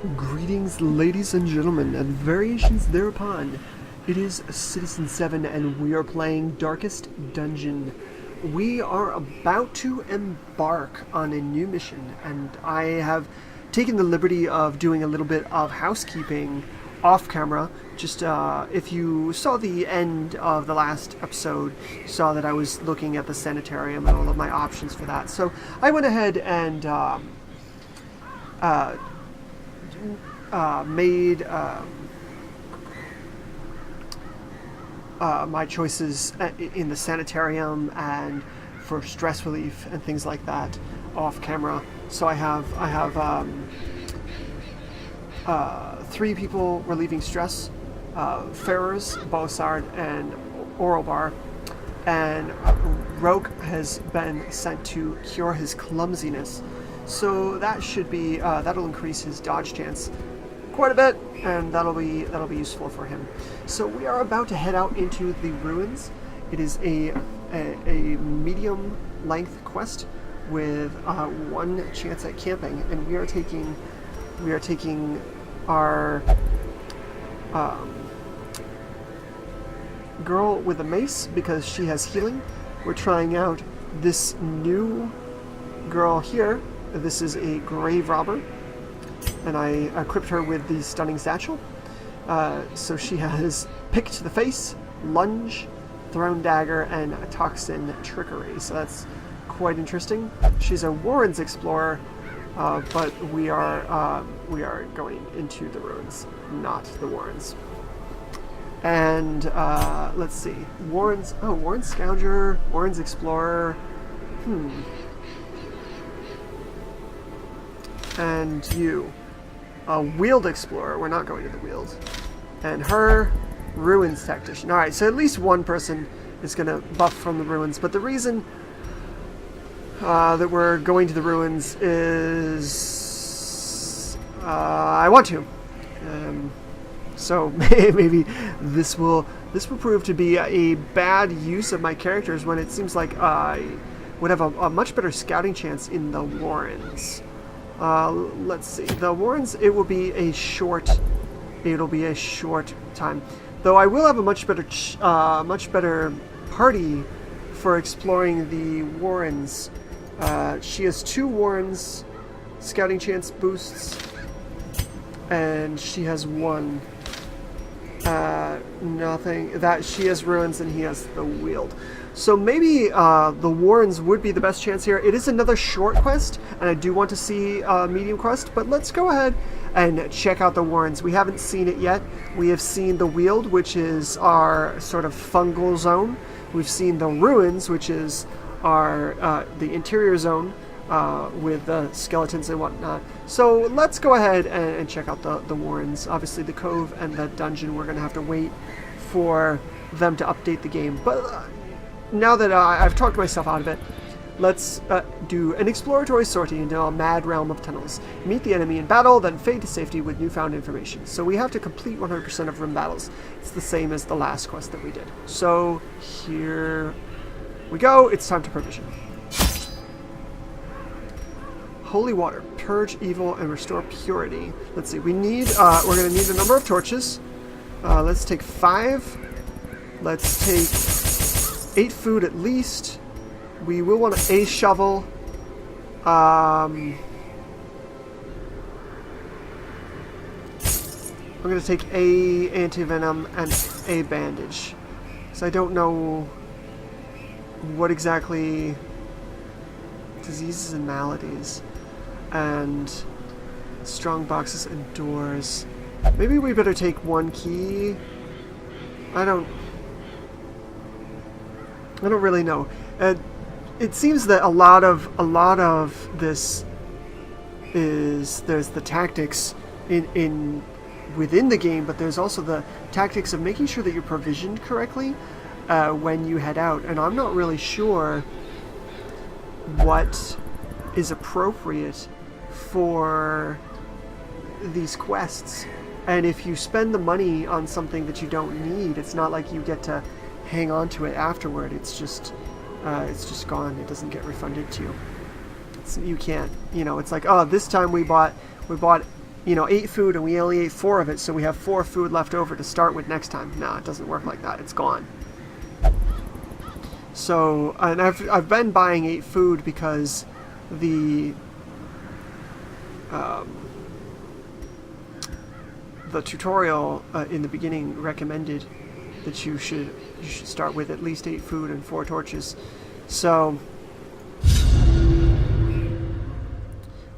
Greetings, ladies and gentlemen, and variations thereupon. It is Citizen7, and we are playing Darkest Dungeon. We are about to embark on a new mission, and I have taken the liberty of doing a little bit of housekeeping off camera. Just if you saw the end of the last episode, you saw that I was looking at the sanitarium and all of my options for that. So I went ahead and made my choices in the sanitarium and for stress relief and things like that off camera. So I have 3 people relieving stress: Ferrers, Bossard, and Oralbar. And Rogue has been sent to cure his clumsiness. So that should be that'll increase his dodge chance quite a bit, and that'll be useful for him. So we are about to head out into the ruins. It is a medium length quest with 1 chance at camping, and we are taking our girl with a mace because she has healing. We're trying out this new girl here. This is a grave robber, and I equipped her with the stunning satchel. So she has pick to the face, lunge, thrown dagger, and toxin trickery. So that's quite interesting. She's a Warren's explorer, but we are going into the ruins, not the Warrens. And let's see, Warren's Scounger, Warren's explorer. And you, a Weald explorer. We're not going to the Weald. And her, ruins tactician. All right, so at least one person is going to buff from the ruins. But the reason that we're going to the ruins is I want to. So maybe this will prove to be a bad use of my characters when it seems like I would have a much better scouting chance in the Warrens. Let's see. The Warrens, it'll be a short time. Though I will have a much better party for exploring the Warrens. She has 2 Warrens scouting chance boosts, and she has 1. Nothing. That she has ruins and he has the Weald. So maybe the Warrens would be the best chance here. It is another short quest, and I do want to see a medium quest, but let's go ahead and check out the Warrens. We haven't seen it yet. We have seen the Weald, which is our sort of fungal zone. We've seen the Ruins, which is our the interior zone with the skeletons and whatnot. So let's go ahead and check out the Warrens. Obviously the Cove and the dungeon, we're going to have to wait for them to update the game. But now that I've talked myself out of it, let's do an exploratory sortie into a mad realm of tunnels. Meet the enemy in battle, then fade to safety with newfound information. So we have to complete 100% of room battles. It's the same as the last quest that we did. So here we go. It's time to provision. Holy water, purge evil and restore purity. Let's see. We need. We're going to need a number of torches. Let's take 5. Let's take 8 food at least. We will want a shovel. I'm going to take a anti-venom and a bandage. So I don't know what exactly diseases and maladies and strong boxes and doors. Maybe we better take 1 key. I don't really know. It seems that a lot of this is there's the tactics in within the game, but there's also the tactics of making sure that you're provisioned correctly when you head out. And I'm not really sure what is appropriate for these quests. And if you spend the money on something that you don't need, it's not like you get to hang on to it afterward. It's just gone. It doesn't get refunded to you. You can't, it's like, oh, this time we bought you know, 8 food and we only ate 4 of it, so we have 4 food left over to start with next time. No, it doesn't work like that. It's gone. So, and I've been buying 8 food because the tutorial in the beginning recommended that you should start with at least 8 food and 4 torches. So,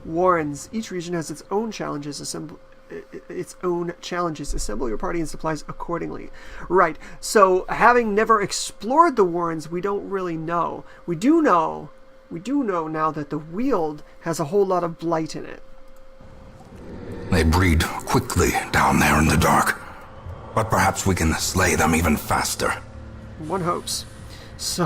Warrens. Each region has its own challenges. Assemble your party and supplies accordingly. Right. So, having never explored the Warrens, we don't really know. We do know now that the Weald has a whole lot of blight in it. They breed quickly down there in the dark, but perhaps we can slay them even faster. One hopes. So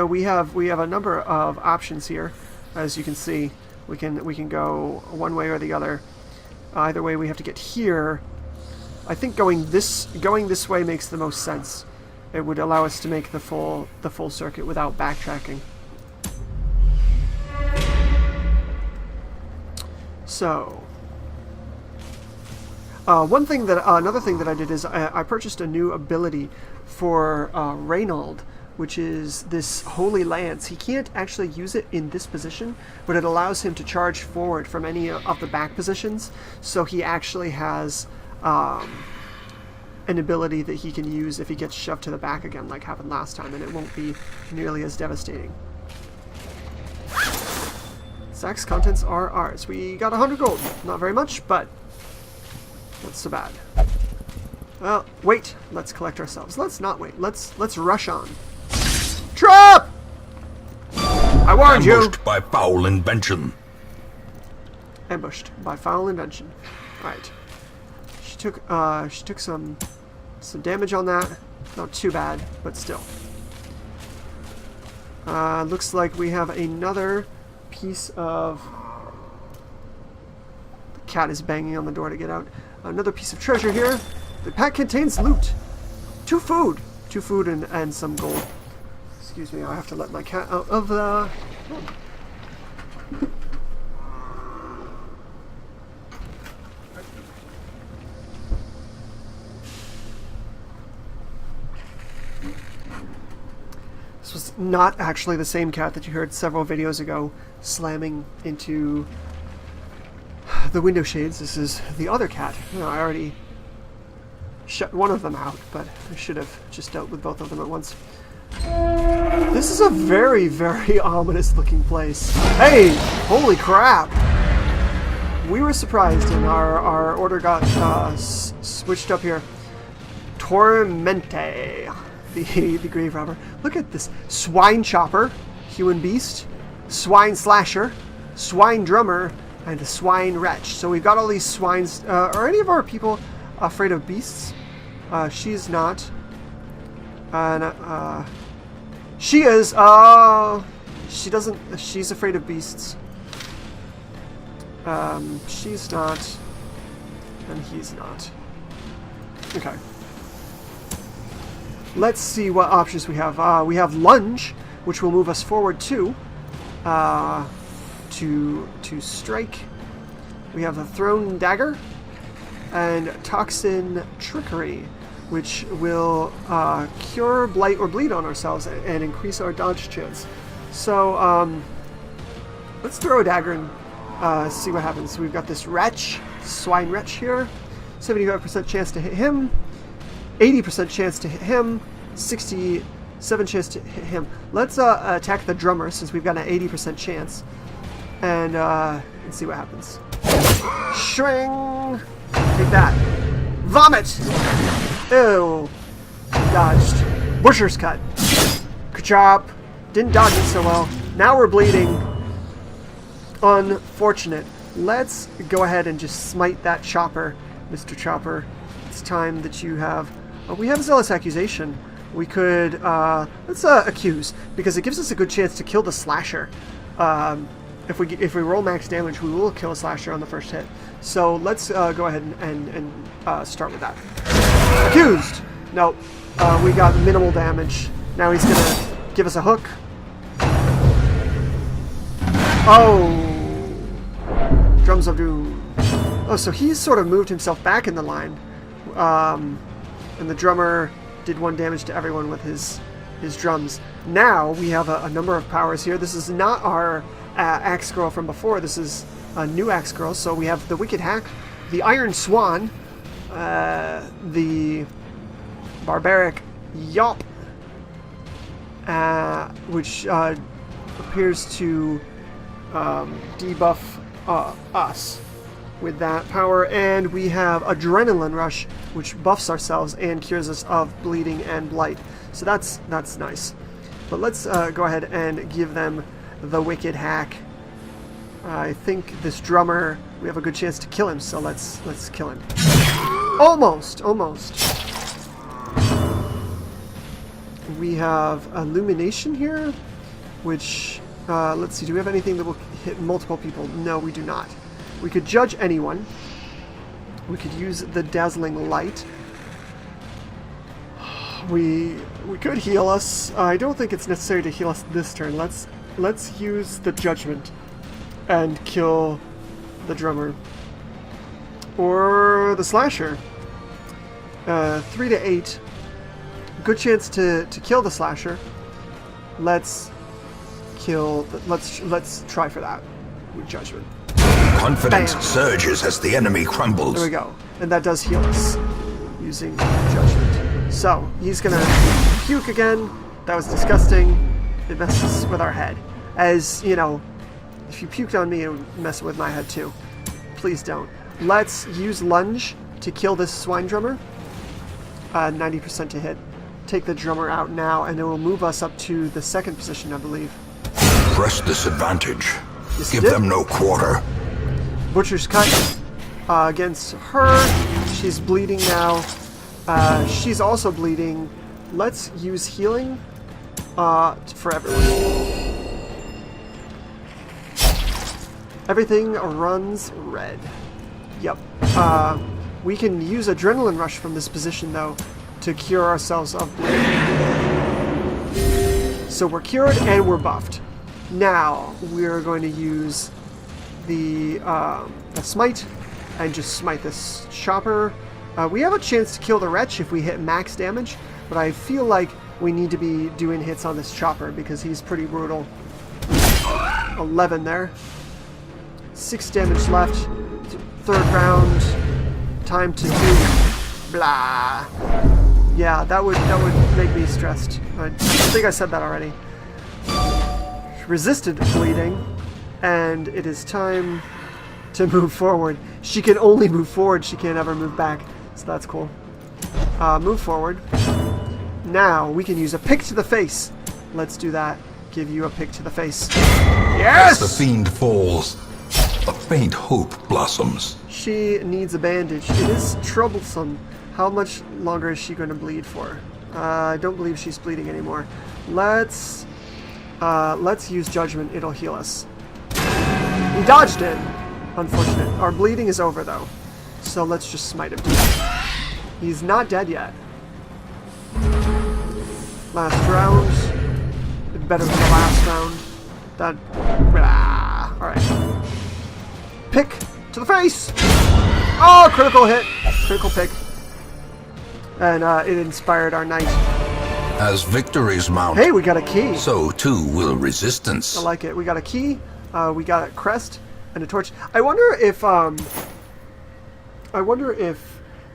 we have a number of options here, as you can see. We can go one way or the other. Either way, we have to get here. I think going this way makes the most sense. It would allow us to make the full circuit without backtracking. So, another thing that I did is I purchased a new ability for Reynold, which is this Holy Lance. He can't actually use it in this position, but it allows him to charge forward from any of the back positions. So he actually has an ability that he can use if he gets shoved to the back again, like happened last time, and it won't be nearly as devastating. Sack's contents are ours. We got 100 gold. Not very much, but not so bad. Well, wait. Let's collect ourselves. Let's not wait. Let's rush on. Trap! I warned you. Ambushed by foul invention. Ambushed by foul invention. All right. She took some damage on that. Not too bad, but still. Looks like we have another piece of... The cat is banging on the door to get out. Another piece of treasure here. The pack contains loot. 2 food. 2 food and some gold. Excuse me, I have to let my cat out of the... This was not actually the same cat that you heard several videos ago slamming into the window shades. This is the other cat. You know, I already shut one of them out, but I should have just dealt with both of them at once. This is a very, very ominous looking place. Hey! Holy crap! We were surprised and our order got switched up here. Tormente. The grave robber. Look at this. Swine chopper. Human beast. Swine slasher. Swine drummer. And a swine wretch. So we've got all these swines. Are any of our people afraid of beasts? She's not. She is. She doesn't. She's afraid of beasts. She's not. And he's not. Okay. Let's see what options we have. We have lunge, which will move us forward to strike. We have the thrown dagger and toxin trickery, which will cure, blight, or bleed on ourselves and increase our dodge chance. So let's throw a dagger and see what happens. So we've got this wretch, swine wretch here. 75% chance to hit him. 80% chance to hit him. 67 chance to hit him. Let's attack the drummer since we've got an 80% chance. And see what happens. Shring! Take that. Vomit! Ew. Dodged. Butcher's cut. Ka-chop. Didn't dodge it so well. Now we're bleeding. Unfortunate. Let's go ahead and just smite that chopper. Mr. Chopper, it's time that you have... we have Zealous Accusation. We could... let's accuse, because it gives us a good chance to kill the slasher. If we roll max damage, we will kill a slasher on the first hit. So let's go ahead and start with that. Accused! Nope. We got minimal damage. Now he's gonna give us a hook. Oh! Drums of Doom. Oh, so he's sort of moved himself back in the line. And the drummer did 1 damage to everyone with his drums. Now we have a number of powers here. This is not our Axe Girl from before. This is a new Axe Girl. So we have the Wicked Hack, the Iron Swan, the Barbaric Yop, which appears to debuff us with that power, and we have Adrenaline Rush, which buffs ourselves and cures us of bleeding and blight. So that's nice. But let's go ahead and give them the Wicked Hack. I think this drummer, we have a good chance to kill him, so let's kill him. Almost. We have Illumination here, which, let's see, do we have anything that will hit multiple people? No, we do not. We could judge anyone. We could use the Dazzling Light. We could heal us. I don't think it's necessary to heal us this turn. Let's use the Judgment and kill the drummer. Or the Slasher. 3 to 8. Good chance to kill the Slasher. Let's try for that with Judgment. Confidence Bam. surges as the enemy crumbles. There we go. And that does heal us using Judgment. So, he's gonna puke again. That was disgusting. It messes with our head. As, you know, if you puked on me, it would mess with my head too. Please don't. Let's use Lunge to kill this Swine Drummer. 90% to hit. Take the drummer out now, and it will move us up to the 2nd position, I believe. Press this advantage. Yes, Give it did. them no quarter. Butcher's Cut against her. She's bleeding now. She's also bleeding. Let's use healing for everyone. Everything runs red. Yep. We can use Adrenaline Rush from this position, though, to cure ourselves of bleeding. So we're cured and we're buffed. Now we're going to use the Smite and just smite this Chopper. We have a chance to kill the Wretch if we hit max damage, but I feel like we need to be doing hits on this Chopper because he's pretty brutal. 11 there. 6 damage left. 3rd round. Time to do blah. Yeah, that would make me stressed. I think I said that already. Resisted bleeding, and it is time to move forward. She can only move forward, she can't ever move back, so that's cool. Move forward. Now we can use a pick to the face. Let's do that. Give you a pick to the face. Yes! As the fiend falls, a faint hope blossoms. She needs a bandage. It is troublesome. How much longer is she going to bleed for? I don't believe she's bleeding anymore. Let's use Judgment. It'll heal us. We dodged it. Unfortunate. Our bleeding is over, though. So let's just smite him to death. He's not dead yet. Last round. Better than the last round. That... Alright. Pick to the face! Oh, critical hit. Critical pick. And it inspired our knight. As victories mount, Hey, we got a key. so too will resistance. I like it. We got a key. We got a crest and a torch. I wonder if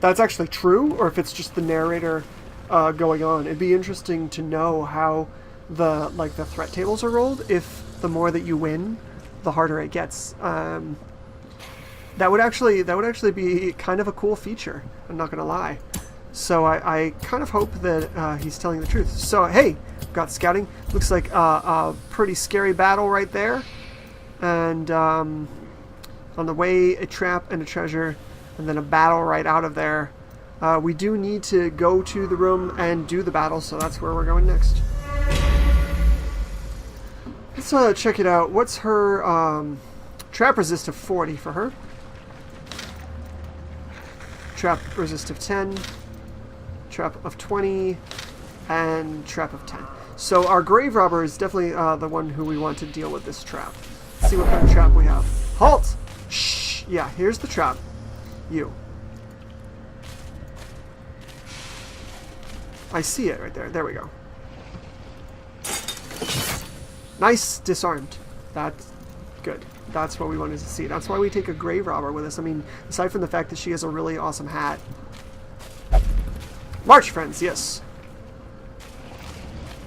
that's actually true, or if it's just the narrator going on. It'd be interesting to know how the threat tables are rolled. If the more that you win, the harder it gets. That would actually be kind of a cool feature. I'm not gonna lie. So I kind of hope that he's telling the truth. So hey, got scouting. Looks like a pretty scary battle right there. And on the way, a trap and a treasure, and then a battle right out of there. We do need to go to the room and do the battle, so that's where we're going next. Let's check it out. What's her trap resist of 40 for her? Trap resist of 10. Trap of 20, and trap of 10. So our grave robber is definitely the one who we want to deal with this trap. Let's see what kind of trap we have. Halt! Shh! Yeah, here's the trap. You. I see it right there. There we go. Nice, disarmed. That's good. That's what we wanted to see. That's why we take a grave robber with us. I mean, aside from the fact that she has a really awesome hat. March, friends, yes.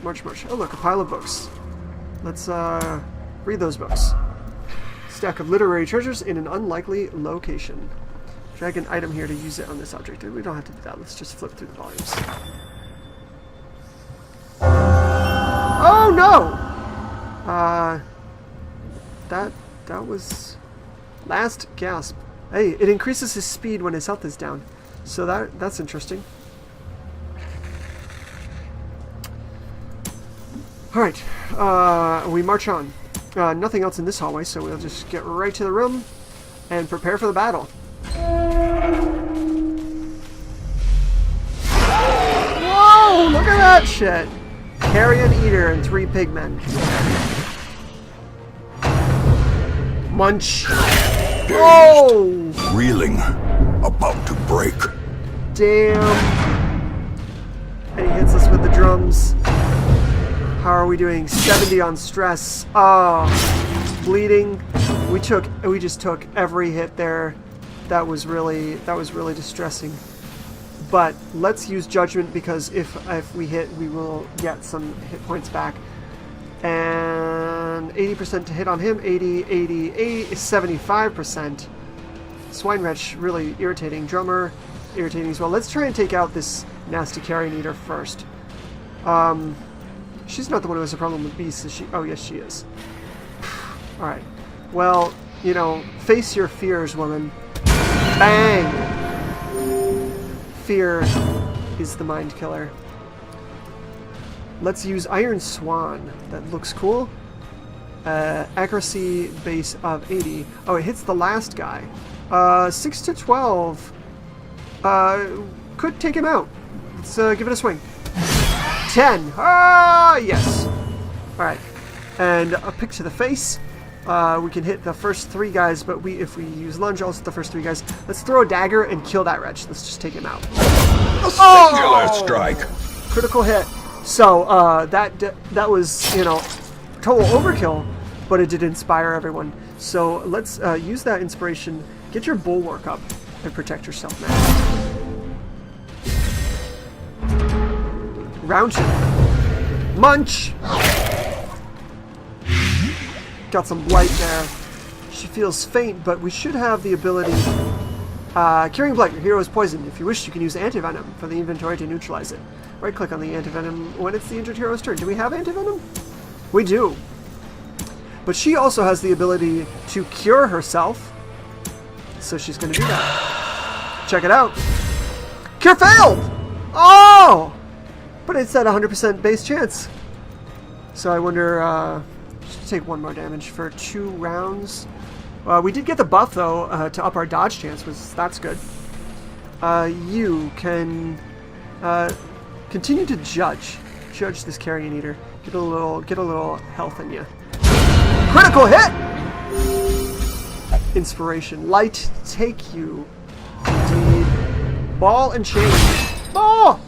March, march. Oh, look, a pile of books. Let's read those books. Stack of literary treasures in an unlikely location. Drag an item here to use it on this object. We don't have to do that. Let's just flip through the volumes. Oh no! That was last gasp. Hey, it increases his speed when his health is down. So that's interesting. Alright, we march on. Nothing else in this hallway, so we'll just get right to the room and prepare for the battle. Whoa, look at that shit! Carrion Eater and 3 pigmen. Munch. Oh! Reeling, about to break. Damn. And he hits us with the drums. How are we doing? 70 on stress. Oh, bleeding. We just took every hit there. That was really distressing. But let's use judgment, because if we hit, we will get some hit points back. And 80% to hit on him. 80, 88 is 75%. Swine Wretch, really irritating. Drummer, irritating as well. Let's try and take out this nasty Carrion Eater first. She's not the one who has a problem with beasts, is she? Oh, yes, she is. Alright. Well, you know, face your fears, woman. Bang! Fear is the mind killer. Let's use Iron Swan. That looks cool. Accuracy base of 80. Oh, it hits the last guy. 6 to 12. Could take him out. Let's give it a swing. 10. Ah, yes. Alright. And a pick to the face. We can hit the first 3 guys, but if we use lunge, also the first 3 guys. Let's throw a dagger and kill that wretch. Let's just take him out. A singular strike. Critical hit. So that was, you know, total overkill, but it did inspire everyone. So let's use that inspiration. Get your bulwark up and protect yourself now. Round 2. Munch! Got some blight there. She feels faint, but we should have the ability... Curing Blight, your hero is poisoned. If you wish, you can use Antivenom for the inventory to neutralize it. Right-click on the Antivenom when it's the injured hero's turn. Do we have Antivenom? We do. But she also has the ability to cure herself. So she's going to do that. Check it out. Cure failed! Oh! But it's at 100% base chance. So I wonder... should take 1 more damage for 2 rounds. We did get the buff, though, to up our dodge chance. That's good. You can continue to judge this Carrion Eater. Get a little health in you. Critical hit! Inspiration. Light take you. Indeed. Ball and chain. Ball!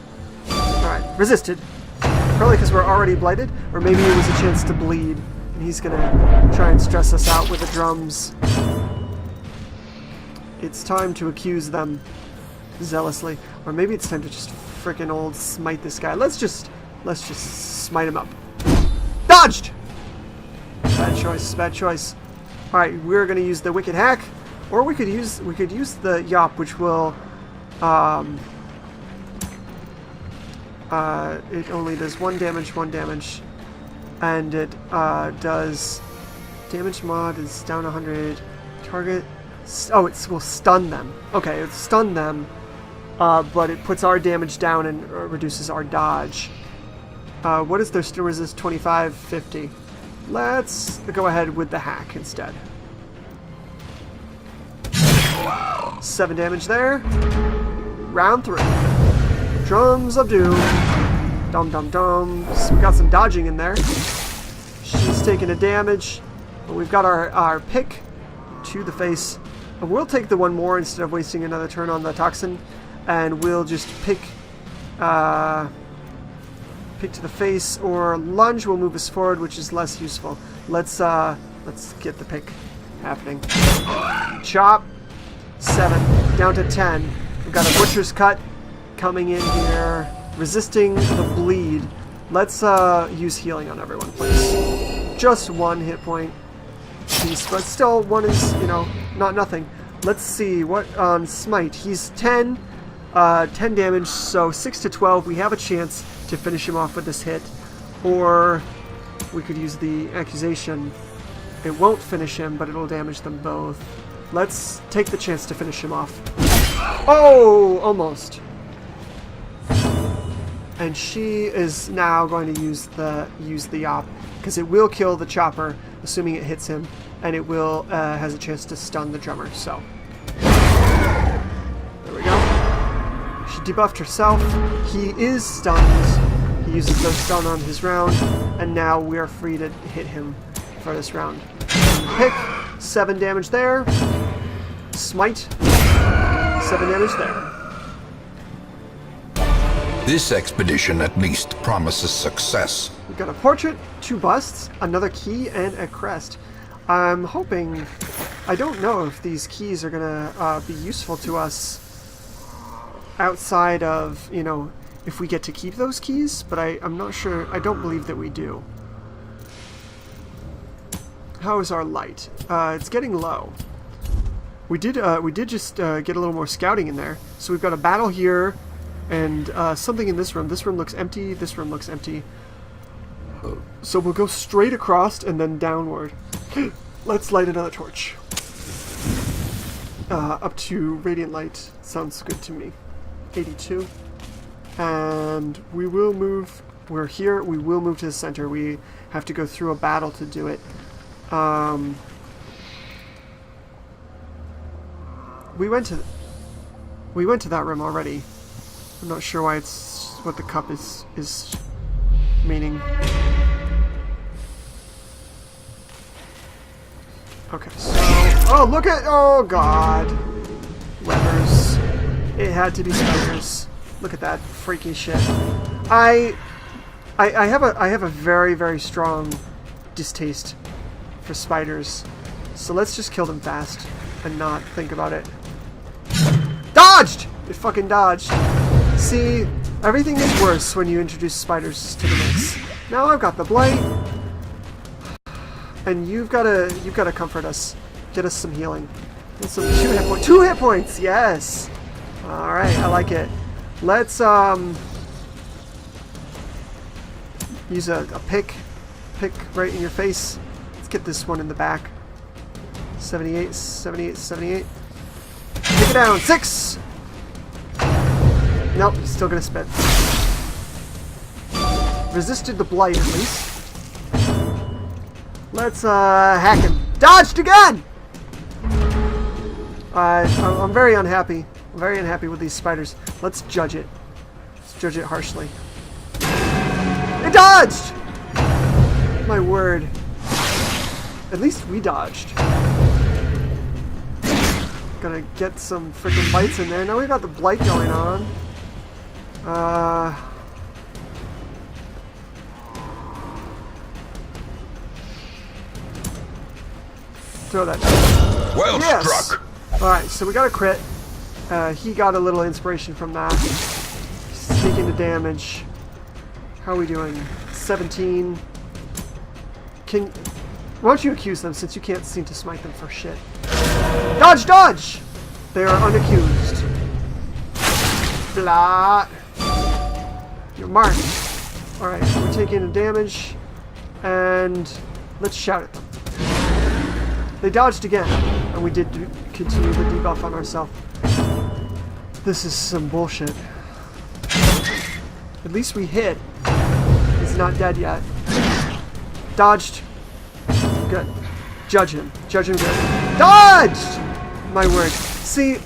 Alright, resisted. Probably because we're already blighted, or maybe it was a chance to bleed. And he's gonna try and stress us out with the drums. It's time to accuse them zealously. Or maybe it's time to just frickin' old smite this guy. Let's just smite him up. Dodged! Bad choice, bad choice. Alright, we're gonna use the Wicked Hack. Or we could use the Yop, which will it only does 1 damage. And it does damage mod is down 100. Target. Oh, it will stun them. Okay, it stun them, but it puts our damage down and reduces our dodge. What is their stun resist? 25, 50. Let's go ahead with the hack instead. 7 damage there. Round 3. Drums of Doom. Dum dum dum. So we got some dodging in there. She's taking a damage, but we've got our pick to the face. We'll take the one more instead of wasting another turn on the toxin, and we'll just pick to the face, or lunge will move us forward, which is less useful. Let's get the pick happening. Chop. 7 down to 10. We've got a butcher's cut coming in here, resisting the bleed. Let's use healing on everyone, please. Just 1 hit point piece, but still 1 is, you know, not nothing. Let's see what on Smite. He's 10 damage, so 6 to 12. We have a chance to finish him off with this hit, or we could use the accusation. It won't finish him, but it'll damage them both. Let's take the chance to finish him off. Oh, almost. And she is now going to use the op, because it will kill the chopper, assuming it hits him, and it will has a chance to stun the drummer. So there we go. She debuffed herself. He is stunned. He uses the stun on his round, and now we are free to hit him for this round. Pick. 7 damage there. Smite. 7 damage there. This expedition at least promises success. We've got a portrait, 2 busts, another key, and a crest. I'm hoping... I don't know if these keys are gonna be useful to us outside of, you know, if we get to keep those keys, but I'm not sure. I don't believe that we do. How is our light? It's getting low. We did just get a little more scouting in there. So we've got a battle here, and something in this room. This room looks empty. This room looks empty. So we'll go straight across and then downward. Let's light another torch. Up to radiant light. Sounds good to me. 82. And we will move. We're here. We will move to the center. We have to go through a battle to do it. We went to that room already. I'm not sure why it's what the cup is meaning. Okay, so oh god, levers. It had to be spiders. Look at that freaky shit. I have a very, very strong distaste for spiders, so let's just kill them fast and not think about it. Dodged! It fucking dodged. See, everything is worse when you introduce spiders to the mix. Now I've got the blight, and you've got to comfort us, get us some healing. Get some 2 hit points. 2 hit points, yes. All right, I like it. Let's use a pick right in your face. Let's get this one in the back. 78, 78, 78. Take it down. 6! Nope, he's still gonna spit. Resisted the blight at least. Let's hack him. Dodged again! I'm very unhappy. I'm very unhappy with these spiders. Let's judge it. Let's judge it harshly. It dodged! My word. At least we dodged. Gonna get some freaking bites in there. Now we've got the blight going on. Throw that down. Well struck. Alright, so we got a crit. He got a little inspiration from that. Sneak into damage. How are we doing? 17. Why don't you accuse them, since you can't seem to smite them for shit? Dodge! Dodge! They are unaccused. Blah. You're marked. Alright, we're taking a damage. And let's shout at them. They dodged again. And we did continue the debuff on ourselves. This is some bullshit. At least we hit. He's not dead yet. Dodged. Good. Judge him. Judge him good. Dodged! My word. See?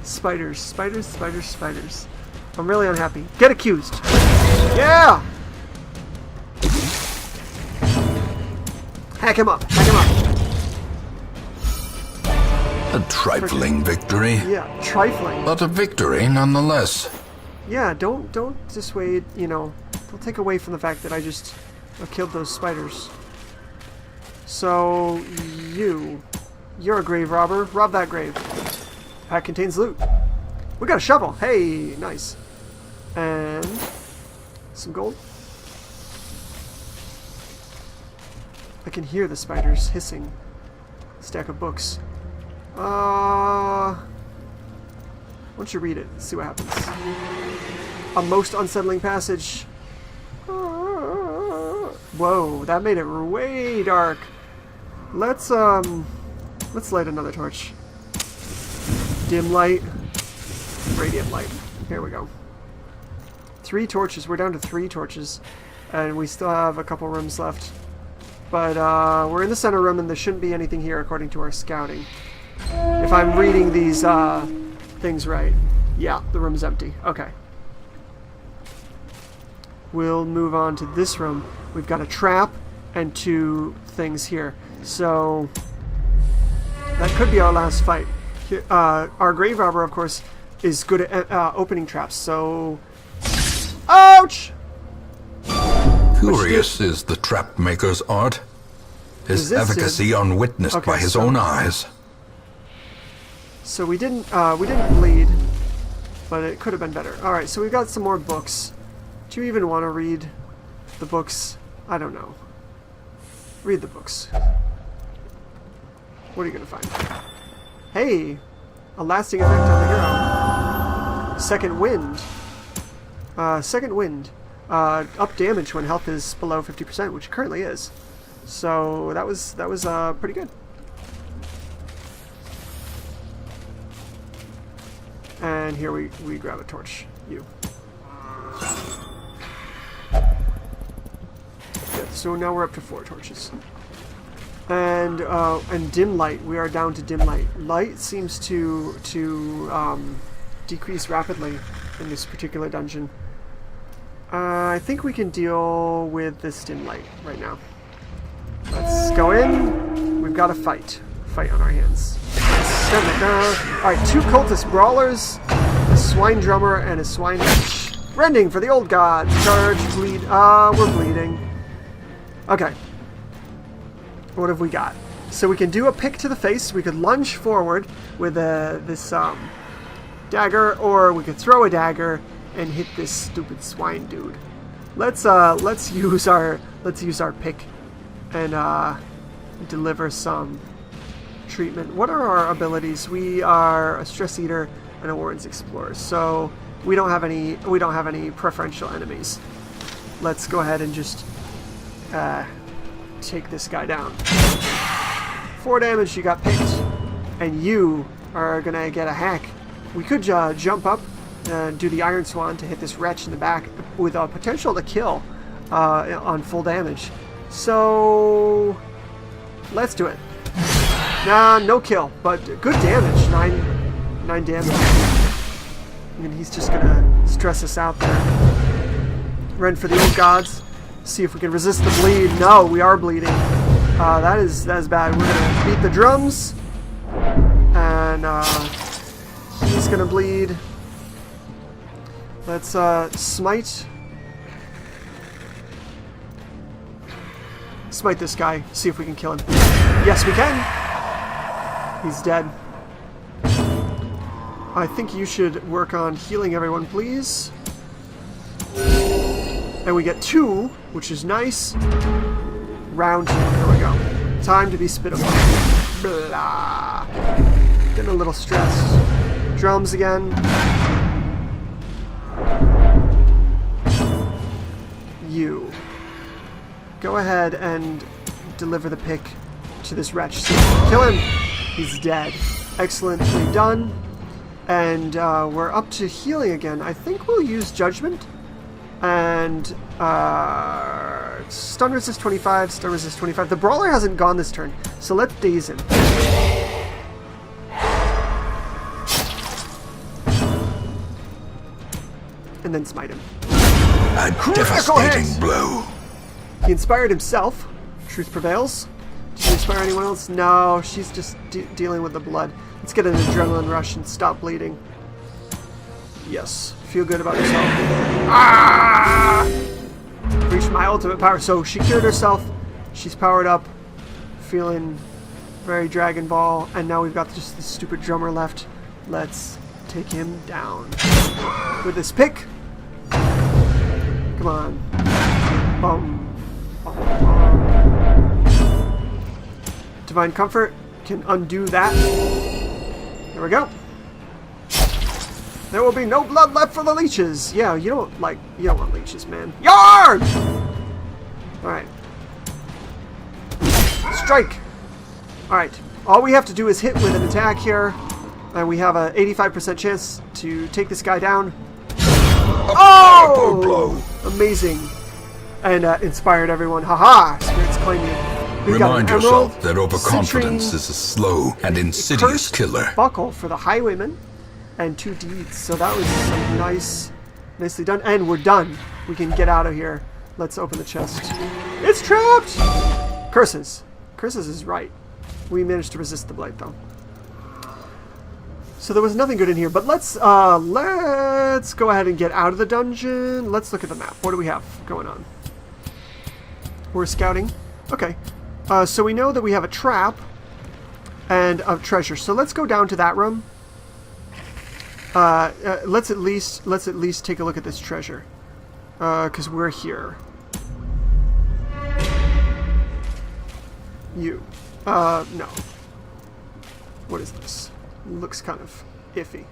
Spiders. Spiders, spiders, spiders. I'm really unhappy. Get accused. Yeah! Hack him up. Hack him up. A trifling victory, Yeah, trifling. but a victory nonetheless. Yeah, don't dissuade, you know, don't take away from the fact that I just killed those spiders. So, you're a grave robber. Rob that grave. Pack contains loot. We got a shovel. Hey, nice. And some gold. I can hear the spiders hissing. Stack of books. Why don't you read it? See what happens. A most unsettling passage. Whoa, that made it way dark. Let's light another torch. Dim light, radiant light. Here we go. 3 torches. We're down to 3 torches, and we still have a couple rooms left. But we're in the center room, and there shouldn't be anything here according to our scouting. If I'm reading these things right. Yeah, the room's empty. Okay. We'll move on to this room. We've got a trap and 2 things here. So that could be our last fight. Here, our grave robber, of course, is good at opening traps. So, ouch! Curious is the trap maker's art. His efficacy unwitnessed by his own eyes. So we didn't bleed, but it could have been better. All right, so we've got some more books. Do you even want to read the books? I don't know. Read the books. What are you gonna find? Hey, a lasting effect on the hero. Second wind. Second wind. Up damage when health is below 50%, which it currently is. So that was pretty good. And here we grab a torch. You. Good. So now we're up to 4 torches. And dim light. We are down to dim light. Light seems to decrease rapidly in this particular dungeon. I think we can deal with this dim light right now. Let's go in. We've got a fight on our hands. Alright, 2 cultist brawlers, a swine drummer, and a swine witch. Rending for the old gods. Charge, bleed. We're bleeding. Okay. What have we got? So we can do a pick to the face. We could lunge forward with this dagger, or we could throw a dagger and hit this stupid swine dude. Let's use our pick and deliver some treatment. What are our abilities? We are a stress eater and a warren's explorer, so we don't have any preferential enemies. Let's go ahead and just take this guy down. 4 damage. You got picked, and you are gonna get a hack. We could jump up and do the Iron Swan to hit this wretch in the back with a potential to kill on full damage. So let's do it. Nah, no kill, but good damage. 9 damage. And he's just gonna stress us out there. Run for the old gods. See if we can resist the bleed. No, we are bleeding. That is bad. We're gonna beat the drums, and he's gonna bleed. Let's smite this guy. See if we can kill him. Yes, we can. He's dead. I think you should work on healing everyone, please. And we get 2, which is nice. Round 2. Here we go. Time to be spit upon. Blah. Getting a little stressed. Drums again. You. Go ahead and deliver the pick to this wretch. Kill him. He's dead. Excellently done. And we're up to healing again. I think we'll use Judgment. And stun resist 25, stun resist 25. The brawler hasn't gone this turn, so let's daze him. And then smite him. A devastating blow. He inspired himself. Truth prevails. Did you inspire anyone else? No, she's just dealing with the blood. Let's get an adrenaline rush and stop bleeding. Yes, feel good about yourself. Ah! Reached my ultimate power. So she cured herself. She's powered up, feeling very Dragon Ball, and now we've got just the stupid drummer left. Let's take him down with this pick. Come on. Bum. Bum, bum. Divine Comfort can undo that. There we go. There will be no blood left for the leeches. Yeah, you don't want leeches, man. Yarn! Alright. Strike! Alright. All we have to do is hit with an attack here. And we have a 85% chance to take this guy down. Oh! Amazing. And inspired everyone. Haha! Spirits claim you. Remind yourself that overconfidence is a slow and insidious killer. Buckle for the Highwayman. And 2 deeds. So that was some nicely done. And we're done. We can get out of here. Let's open the chest. It's trapped! Curses. Curses is right. We managed to resist the blight though. So there was nothing good in here, but let's go ahead and get out of the dungeon. Let's look at the map. What do we have going on? We're scouting. Okay. So we know that we have a trap and a treasure. So let's go down to that room. Let's at least take a look at this treasure, because we're here. No. What is this? Looks kind of iffy.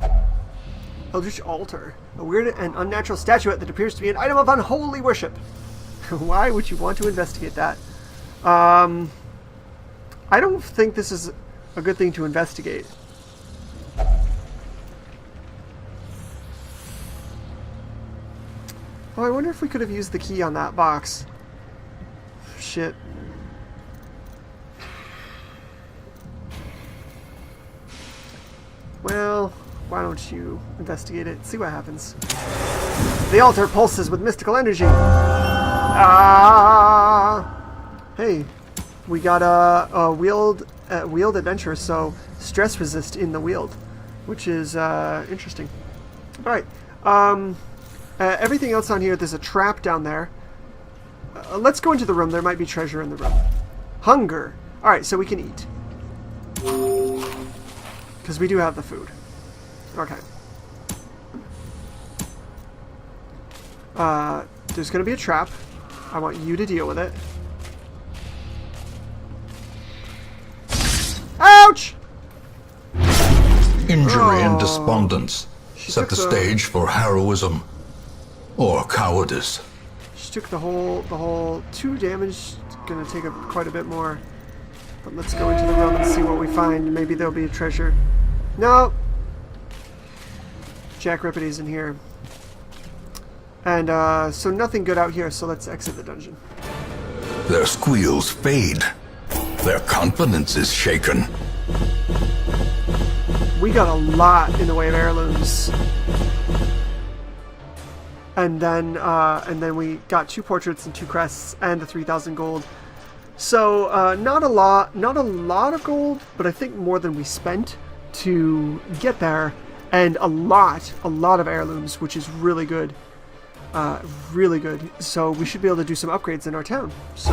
Eldritch Altar, a weird and unnatural statuette that appears to be an item of unholy worship. Why would you want to investigate that? I don't think this is a good thing to investigate. Oh, I wonder if we could have used the key on that box. Shit. Well, why don't you investigate it? See what happens. The altar pulses with mystical energy. Ah! Hey, we got a wheeled adventure, so stress resist in the wheeled, which is interesting. All right. Everything else on here, there's a trap down there. Let's go into the room. There might be treasure in the room. Hunger. Alright, so we can eat. Because we do have the food. Okay. There's going to be a trap. I want you to deal with it. Ouch! Injury and despondence set the stage for heroism. Or cowardice. She took the whole 2 damage. It's gonna take quite a bit more. But let's go into the room and see what we find. Maybe there'll be a treasure. No. Jack Rippity's in here. And so nothing good out here. So let's exit the dungeon. Their squeals fade. Their confidence is shaken. We got a lot in the way of heirlooms. And then we got 2 portraits and 2 crests and the 3,000 gold. So not a lot of gold, but I think more than we spent to get there, and a lot of heirlooms, which is really good, really good. So we should be able to do some upgrades in our town. So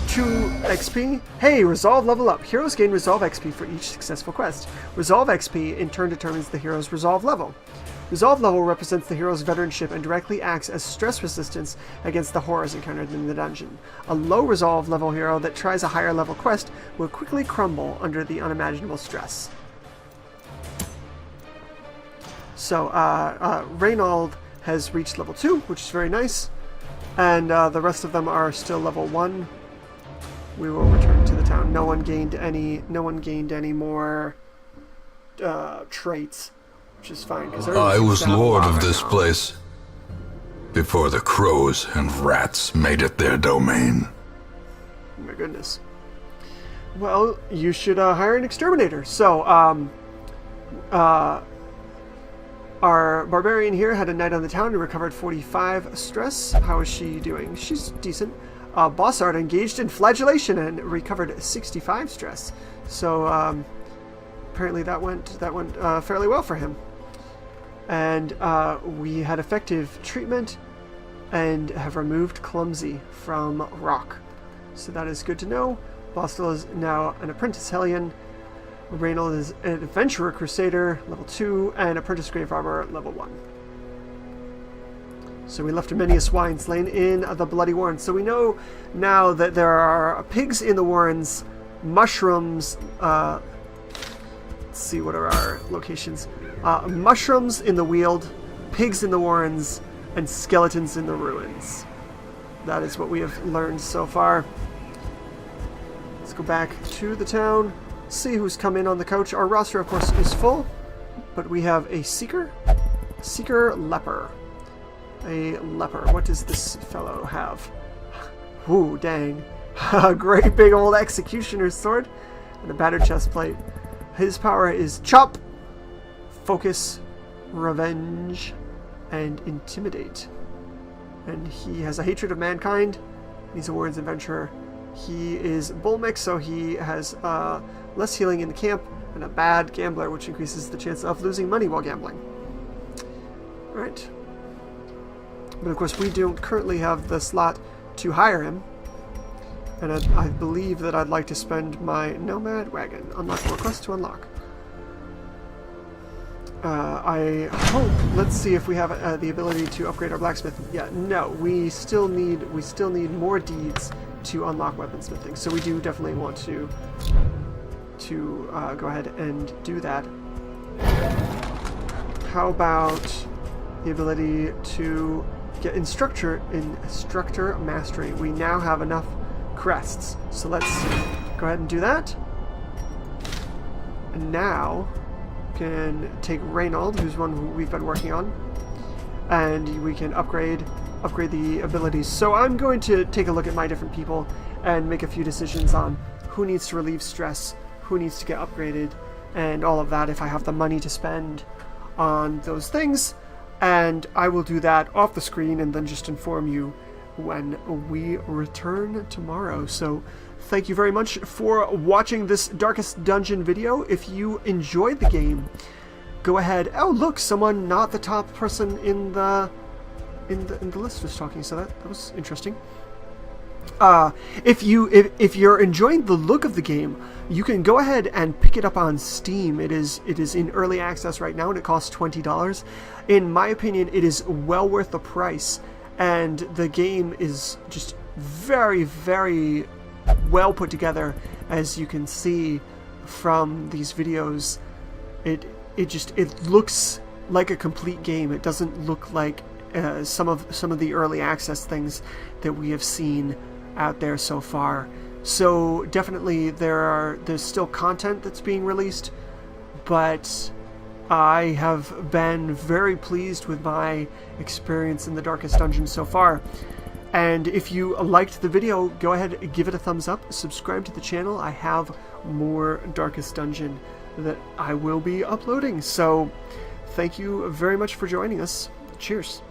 2 XP. Hey, resolve level up. Heroes gain resolve XP for each successful quest. Resolve XP in turn determines the hero's resolve level. Resolve level represents the hero's veteranship and directly acts as stress resistance against the horrors encountered in the dungeon. A low resolve level hero that tries a higher level quest will quickly crumble under the unimaginable stress. So, Reynold has reached level 2, which is very nice. And the rest of them are still level 1. We will return to the town. No one gained any more traits. Which is fine, I was lord of this place before the crows and rats made it their domain. Oh my goodness. Well, you should hire an exterminator. So, our barbarian here had a night on the town and recovered 45 stress. How is she doing? She's decent. Bossart engaged in flagellation and recovered 65 stress. So apparently that went fairly well for him. And we had effective treatment and have removed Clumsy from Rock. So that is good to know. Bostel is now an Apprentice Hellion. Reynold is an Adventurer Crusader, level 2, and Apprentice Grave Robber, level 1. So we left many a swine slain in the Bloody Warrens. So we know now that there are pigs in the Warrens, mushrooms. Let's see, what are our locations? Mushrooms in the Weald, pigs in the Warrens, and skeletons in the Ruins. That is what we have learned so far. Let's go back to the town, see who's come in on the coach. Our roster, of course, is full, but we have a Seeker, Leper. A Leper. What does this fellow have? Ooh, dang. A great big old Executioner's sword and a battered chest plate. His power is Chop, Focus, Revenge, and Intimidate. And he has a hatred of mankind. He's a Warren's Adventurer. He is Bullmix, so he has less healing in the camp, and a bad gambler, which increases the chance of losing money while gambling. Alright. But of course we don't currently have the slot to hire him. And I believe that I'd like to spend my Nomad Wagon. Unlock more quests to unlock. I hope. Let's see if we have the ability to upgrade our blacksmith. Yeah, no, we still need more deeds to unlock weaponsmithing. So we do definitely want to go ahead and do that. How about the ability to get instructor mastery? We now have enough crests, so let's go ahead and do that. And now can take Reynold, who's one who we've been working on, and we can upgrade the abilities. So I'm going to take a look at my different people and make a few decisions on who needs to relieve stress, who needs to get upgraded, and all of that if I have the money to spend on those things. And I will do that off the screen and then just inform you when we return tomorrow. So thank you very much for watching this Darkest Dungeon video. If you enjoyed the game, go ahead. Oh look, someone not the top person in the list was talking, so that was interesting. If you're enjoying the look of the game, you can go ahead and pick it up on Steam. It is in early access right now, and it costs $20. In my opinion, it is well worth the price, and the game is just very, very well put together, as you can see from these videos. It looks like a complete game. It doesn't look like some of the early access things that we have seen out there so far. So definitely there's still content that's being released, but I have been very pleased with my experience in the Darkest Dungeon so far. And if you liked the video, go ahead and give it a thumbs up, subscribe to the channel. I have more Darkest Dungeon that I will be uploading. So thank you very much for joining us. Cheers.